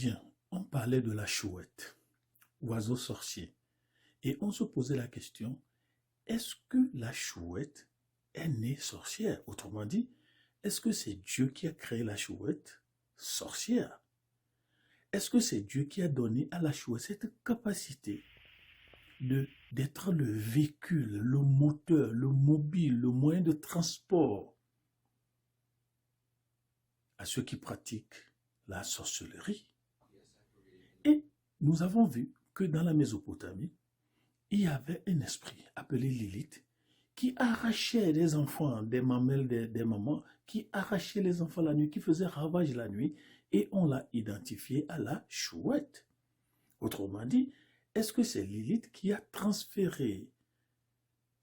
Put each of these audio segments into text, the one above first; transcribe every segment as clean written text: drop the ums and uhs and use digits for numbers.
Bien, on parlait de la chouette, oiseau sorcier, et on se posait la question, est-ce que la chouette est née sorcière? Autrement dit, est-ce que c'est Dieu qui a créé la chouette sorcière? Est-ce que c'est Dieu qui a donné à la chouette cette capacité d'être le véhicule, le moteur, le mobile, le moyen de transport à ceux qui pratiquent la sorcellerie? Et nous avons vu que dans la Mésopotamie, il y avait un esprit appelé Lilith qui arrachait les enfants des mamelles des mamans, qui arrachait les enfants la nuit, qui faisait ravage la nuit, et on l'a identifié à la chouette. Autrement dit, est-ce que c'est Lilith qui a transféré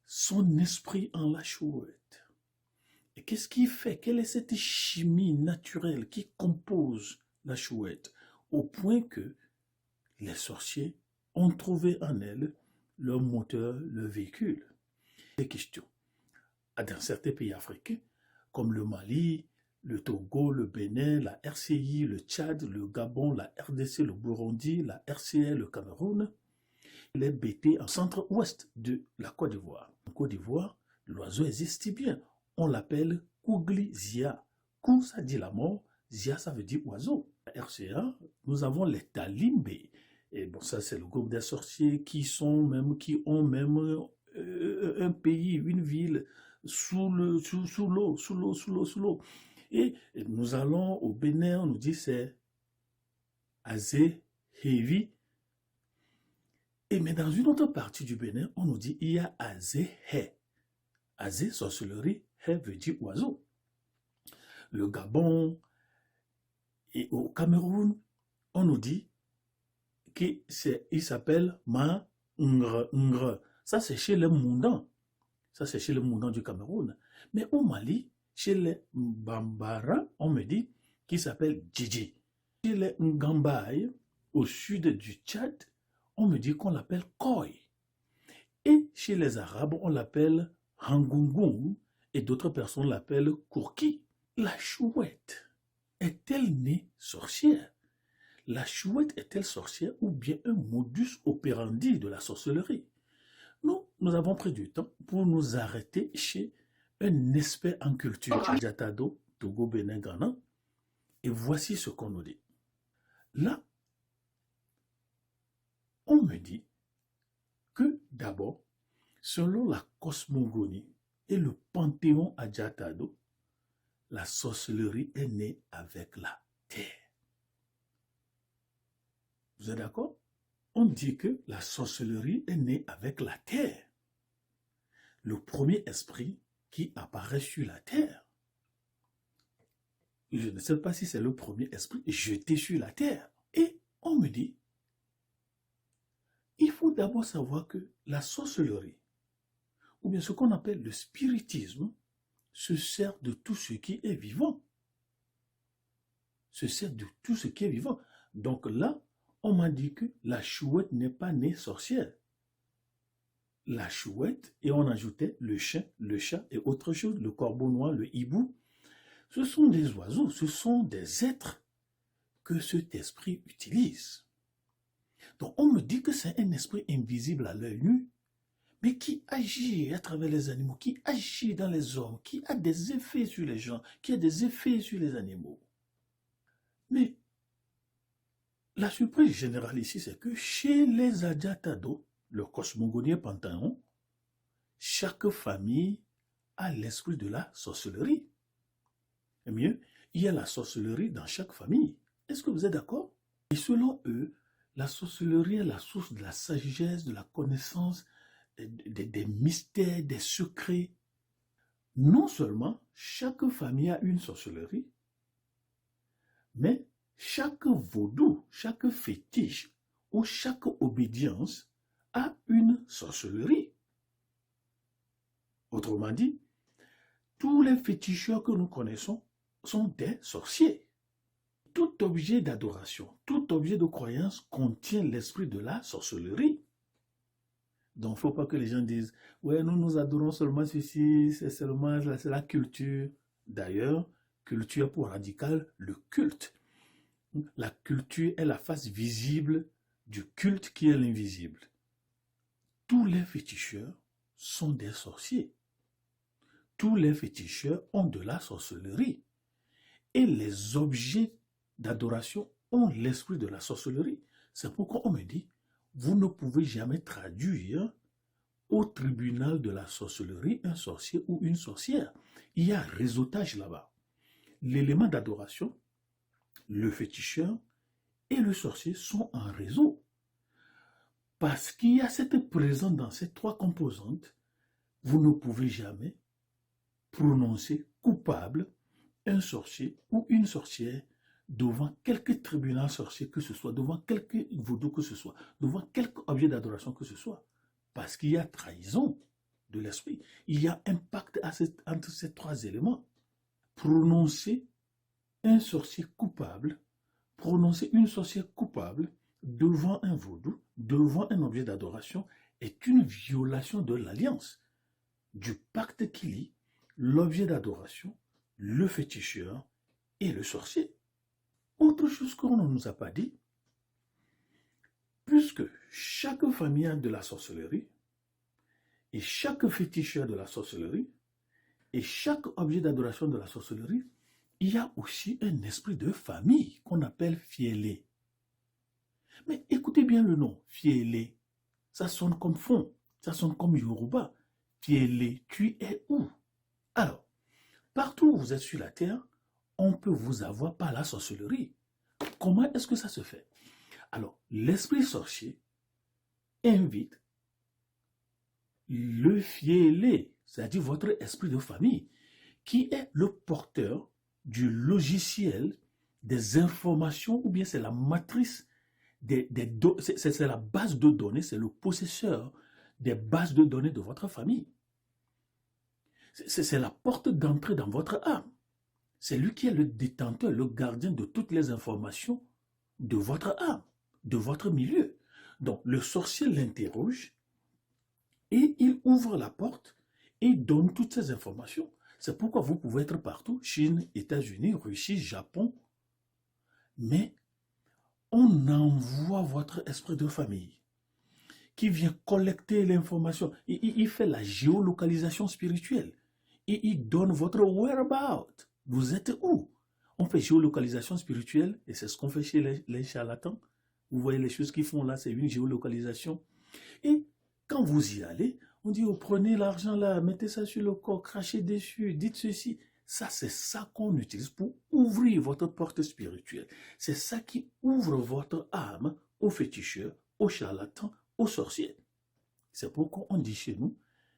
son esprit en la chouette? Et qu'est-ce qui fait? Quelle est cette chimie naturelle qui compose la chouette, au point que les sorciers ont trouvé en elle leur moteur, le véhicule? Des questions. Dans certains pays africains, comme le Mali, le Togo, le Bénin, la RCI, le Tchad, le Gabon, la RDC, le Burundi, la RCA, le Cameroun, les BT en centre-ouest de la Côte d'Ivoire. En Côte d'Ivoire, l'oiseau existe bien. On l'appelle Kougli Zia. Kou, ça dit la mort. Zia, ça veut dire oiseau. La RCA, nous avons les Talimbe. Et bon, ça, c'est le groupe des sorciers qui ont même un pays, une ville sous l'eau. Et nous allons au Bénin, on nous dit c'est Azé Hevi. Mais dans une autre partie du Bénin, on nous dit il y a Azé He. Azé, sorcellerie, He veut dire oiseau. Le Gabon et au Cameroun, on nous dit qu'il s'appelle Ma Ngre Ngre. Ça, c'est chez les Moundans. Ça, c'est chez les Moundans du Cameroun. Mais au Mali, chez les Bambara, on me dit qu'il s'appelle Djidji. Chez les Ngambaye, au sud du Tchad, on me dit qu'on l'appelle Koy. Et chez les Arabes, on l'appelle Hangungung et d'autres personnes l'appellent Kourki. La chouette est-elle née sorcière? La chouette est-elle sorcière ou bien un modus operandi de la sorcellerie? Nous avons pris du temps pour nous arrêter chez un expert en culture, Adjatado, Togo, Bénin, Ghana, et voici ce qu'on nous dit. Là, on me dit que d'abord, selon la cosmogonie et le panthéon Adjatado, la sorcellerie est née avec la terre. Vous êtes d'accord? On dit que la sorcellerie est née avec la terre. Le premier esprit qui apparaît sur la terre. Je ne sais pas si c'est le premier esprit jeté sur la terre. Et on me dit, il faut d'abord savoir que la sorcellerie, ou bien ce qu'on appelle le spiritisme, se sert de tout ce qui est vivant. Se sert de tout ce qui est vivant. Donc là, on m'a dit que la chouette n'est pas née sorcière. La chouette, et on ajoutait le chien, le chat et autre chose, le corbeau noir, le hibou. Ce sont des oiseaux, ce sont des êtres que cet esprit utilise. Donc on me dit que c'est un esprit invisible à l'œil nu, mais qui agit à travers les animaux, qui agit dans les hommes, qui a des effets sur les gens, qui a des effets sur les animaux. Mais la surprise générale ici, c'est que chez les Adjatado, le cosmogonien panthéon, chaque famille a l'esprit de la sorcellerie. Et mieux, il y a la sorcellerie dans chaque famille. Est-ce que vous êtes d'accord? Et selon eux, la sorcellerie est la source de la sagesse, de la connaissance, des mystères, des secrets. Non seulement chaque famille a une sorcellerie, mais chaque vaudou, chaque fétiche ou chaque obédience a une sorcellerie. Autrement dit, tous les féticheurs que nous connaissons sont des sorciers. Tout objet d'adoration, tout objet de croyance contient l'esprit de la sorcellerie. Donc, il ne faut pas que les gens disent « Ouais, nous adorons seulement ceci, c'est la culture. » D'ailleurs, culture pour radical, le culte. La culture est la face visible du culte qui est l'invisible. Tous les féticheurs sont des sorciers. Tous les féticheurs ont de la sorcellerie. Et les objets d'adoration ont l'esprit de la sorcellerie. C'est pourquoi on me dit, vous ne pouvez jamais traduire au tribunal de la sorcellerie un sorcier ou une sorcière. Il y a un réseautage là-bas. L'élément d'adoration, le féticheur et le sorcier sont en réseau. Parce qu'il y a cette présence dans ces trois composantes, vous ne pouvez jamais prononcer coupable un sorcier ou une sorcière devant quelque tribunal sorcier que ce soit, devant quelque vaudou que ce soit, devant quelque objet d'adoration que ce soit. Parce qu'il y a trahison de l'esprit. Il y a un pacte entre ces trois éléments. Prononcer un sorcier coupable, prononcer une sorcière coupable devant un vaudou, devant un objet d'adoration, est une violation de l'alliance, du pacte qui lie l'objet d'adoration, le féticheur et le sorcier. Autre chose qu'on ne nous a pas dit, puisque chaque famille a de la sorcellerie, et chaque féticheur de la sorcellerie, et chaque objet d'adoration de la sorcellerie, il y a aussi un esprit de famille qu'on appelle fielé. Mais écoutez bien le nom, fielé. Ça sonne comme fond, ça sonne comme Yoruba. Fielé, tu es où? Alors, partout où vous êtes sur la terre, on peut vous avoir par la sorcellerie. Comment est-ce que ça se fait? Alors, l'esprit sorcier invite le fielé, c'est-à-dire votre esprit de famille, qui est le porteur du logiciel des informations, ou bien c'est la matrice, c'est la base de données, c'est le possesseur des bases de données de votre famille. C'est la porte d'entrée dans votre âme. C'est lui qui est le détenteur, le gardien de toutes les informations de votre âme, de votre milieu. Donc, le sorcier l'interroge et il ouvre la porte et donne toutes ces informations. C'est pourquoi vous pouvez être partout, Chine, États-Unis, Russie, Japon, mais on envoie votre esprit de famille qui vient collecter l'information. Il fait la géolocalisation spirituelle. Et il donne votre whereabout. Vous êtes où? On fait géolocalisation spirituelle et c'est ce qu'on fait chez les charlatans. Vous voyez les choses qu'ils font là, c'est une géolocalisation. Et quand vous y allez, on dit, oh, prenez l'argent là, mettez ça sur le corps, crachez dessus, dites ceci. Ça, c'est ça qu'on utilise pour ouvrir votre porte spirituelle. C'est ça qui ouvre votre âme aux féticheurs, aux charlatans, aux sorciers. C'est pourquoi on dit chez nous,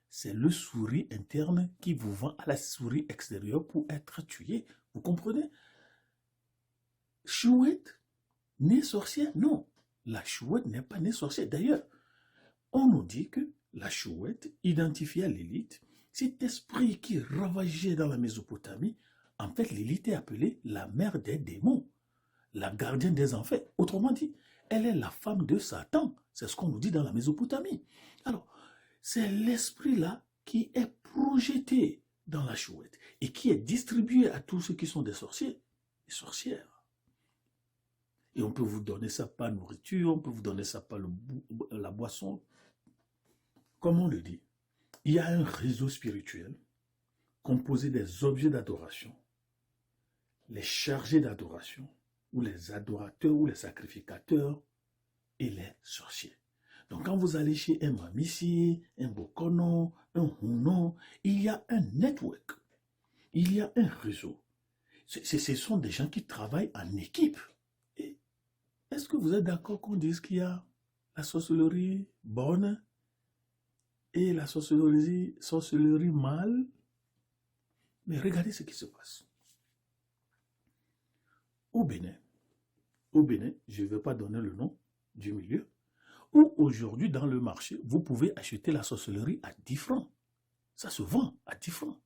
c'est le souris interne qui vous vend à la souris extérieure pour être tué. Vous comprenez? Chouette, née sorcière? Non, la chouette n'est pas née sorcière. D'ailleurs, on nous dit que la chouette, identifiée à Lilith, cet esprit qui ravageait dans la Mésopotamie, en fait, Lilith est appelée la mère des démons, la gardienne des enfers. Autrement dit, elle est la femme de Satan. C'est ce qu'on nous dit dans la Mésopotamie. Alors, c'est l'esprit-là qui est projeté dans la chouette et qui est distribué à tous ceux qui sont des sorciers et sorcières. Et on peut vous donner ça par nourriture, on peut vous donner ça par la boisson. Comme on le dit, il y a un réseau spirituel composé des objets d'adoration, les chargés d'adoration, ou les adorateurs, ou les sacrificateurs, et les sorciers. Donc quand vous allez chez un Mamissi, un Bokono, un Huno, il y a un network, il y a un réseau. Ce sont des gens qui travaillent en équipe. Est-ce que vous êtes d'accord qu'on dise qu'il y a la sorcellerie bonne et la sorcellerie mâle? Mais regardez ce qui se passe. Au Bénin, je ne vais pas donner le nom du milieu, où aujourd'hui dans le marché, vous pouvez acheter la sorcellerie à 10 francs. Ça se vend à 10 francs.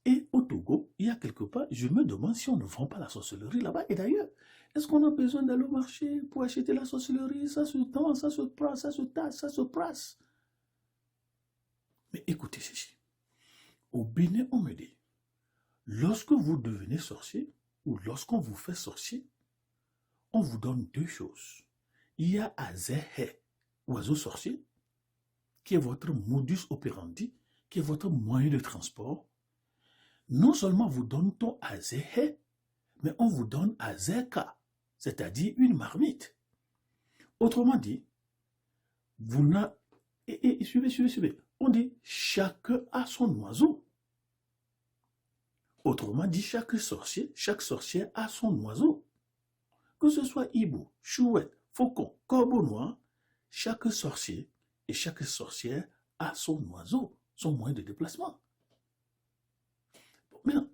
Et au Togo, il y a quelque part, je me demande si on ne vend pas la sorcellerie là-bas. Et d'ailleurs, est-ce qu'on a besoin d'aller au marché pour acheter la sorcellerie? Ça se tend, ça se presse, ça se tasse, ça se prasse. Mais écoutez ceci. Au Bénin, on me dit, lorsque vous devenez sorcier, ou lorsqu'on vous fait sorcier, on vous donne deux choses. Il y a Azéhé, oiseau sorcier, qui est votre modus operandi, qui est votre moyen de transport. Non seulement vous donne-t-on Azéhé, mais on vous donne Azéka, c'est-à-dire une marmite. Autrement dit, vous n'avez... Et suivez. On dit chacun a son oiseau. Autrement dit, chaque sorcière a son oiseau. Que ce soit hibou, chouette, faucon, corbeau noir, chaque sorcier et chaque sorcière a son oiseau, son moyen de déplacement. Maintenant,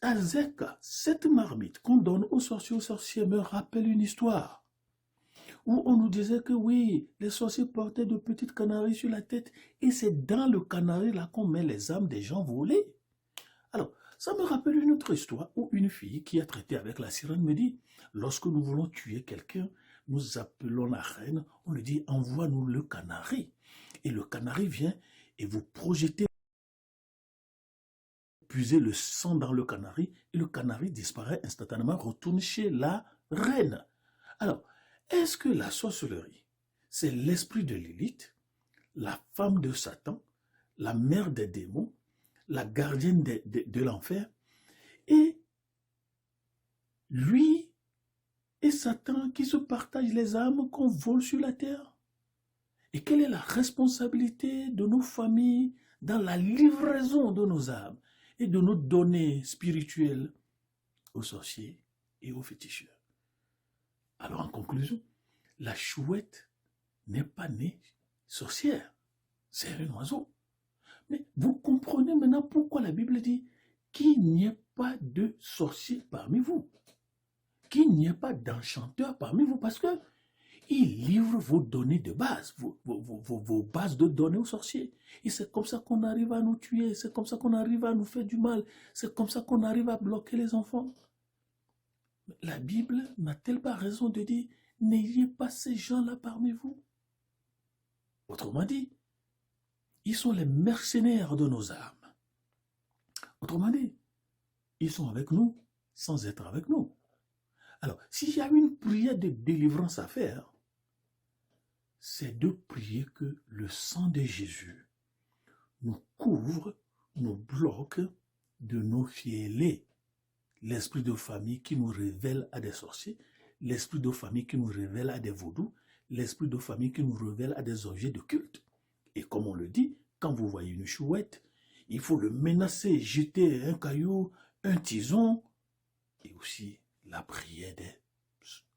Azéka, cette marmite qu'on donne aux sorciers me rappelle une histoire où on nous disait que oui, les sorciers portaient de petites canaries sur la tête et c'est dans le canari là qu'on met les âmes des gens volés. Alors, ça me rappelle une autre histoire où une fille qui a traité avec la sirène me dit, lorsque nous voulons tuer quelqu'un, nous appelons la reine, on lui dit, envoie-nous le canari. Et le canari vient et vous projetez, puisez le sang dans le canari et le canari disparaît instantanément, retourne chez la reine. Alors, est-ce que la sorcellerie, c'est l'esprit de Lilith, la femme de Satan, la mère des démons, la gardienne de l'enfer, et lui et Satan qui se partagent les âmes qu'on vole sur la terre? Et quelle est la responsabilité de nos familles dans la livraison de nos âmes et de nos données spirituelles aux sorciers et aux féticheurs? Alors en conclusion, la chouette n'est pas née sorcière, c'est un oiseau. Mais vous comprenez maintenant pourquoi la Bible dit qu'il n'y ait pas de sorcier parmi vous, qu'il n'y ait pas d'enchanteur parmi vous, parce que il livre vos données de base, vos bases de données aux sorciers. Et c'est comme ça qu'on arrive à nous tuer, c'est comme ça qu'on arrive à nous faire du mal, c'est comme ça qu'on arrive à bloquer les enfants. La Bible n'a-t-elle pas raison de dire, n'ayez pas ces gens-là parmi vous? Autrement dit, ils sont les mercenaires de nos âmes. Autrement dit, ils sont avec nous sans être avec nous. Alors, s'il y a une prière de délivrance à faire, c'est de prier que le sang de Jésus nous couvre, nous bloque de nos fielés. L'esprit de famille qui nous révèle à des sorciers, l'esprit de famille qui nous révèle à des vaudous, l'esprit de famille qui nous révèle à des objets de culte. Et comme on le dit, quand vous voyez une chouette, il faut le menacer, jeter un caillou, un tison, et aussi la prière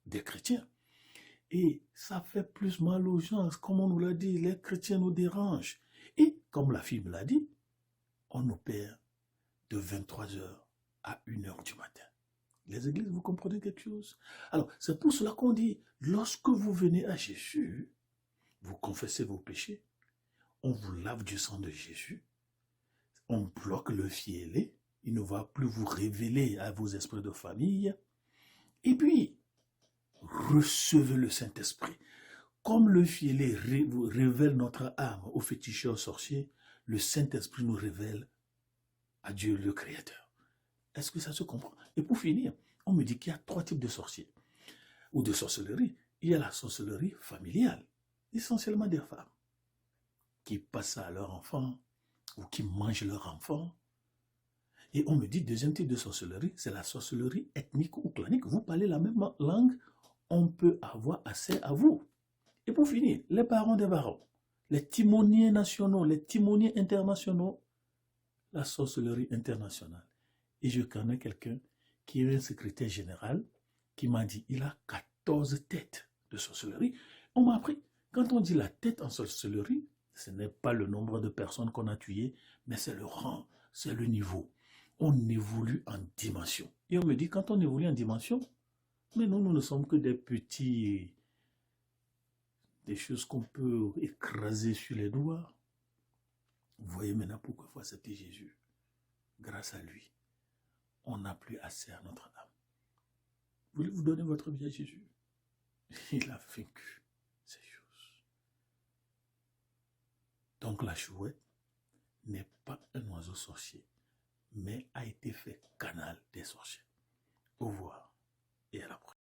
des chrétiens. Et ça fait plus mal aux gens, comme on nous l'a dit, les chrétiens nous dérangent. Et comme la fille me l'a dit, on opère de 23h à 1h du matin. Les églises, vous comprenez quelque chose? Alors, c'est pour cela qu'on dit, lorsque vous venez à Jésus, vous confessez vos péchés, on vous lave du sang de Jésus, on bloque le filet, il ne va plus vous révéler à vos esprits de famille, et puis, recevez le Saint-Esprit. Comme le filet révèle notre âme aux féticheurs sorciers, le Saint-Esprit nous révèle à Dieu le Créateur. Est-ce que ça se comprend? Et pour finir, on me dit qu'il y a 3 types de sorciers ou de sorcellerie. Il y a la sorcellerie familiale, essentiellement des femmes qui passent à leurs enfants ou qui mangent leurs enfants. Et on me dit, deuxième type de sorcellerie, c'est la sorcellerie ethnique ou clanique. Vous parlez la même langue, on peut avoir accès à vous. Et pour finir, les barons des barons, les timoniers nationaux, les timoniers internationaux, la sorcellerie internationale. Et je connais quelqu'un qui est un secrétaire général qui m'a dit, il a 14 têtes de sorcellerie. On m'a appris, quand on dit la tête en sorcellerie, ce n'est pas le nombre de personnes qu'on a tuées, mais c'est le rang, c'est le niveau. On évolue en dimension. Et on me dit, quand on évolue en dimension, mais nous ne sommes que des petits, des choses qu'on peut écraser sur les doigts. Vous voyez maintenant pourquoi il faut accepter Jésus. Grâce à lui, on n'a plus accès à notre âme. Voulez-vous donner votre vie à Jésus? Il a vaincu ces choses. Donc la chouette n'est pas un oiseau sorcier, mais a été fait canal des sorciers. Au revoir. et à la prochaine.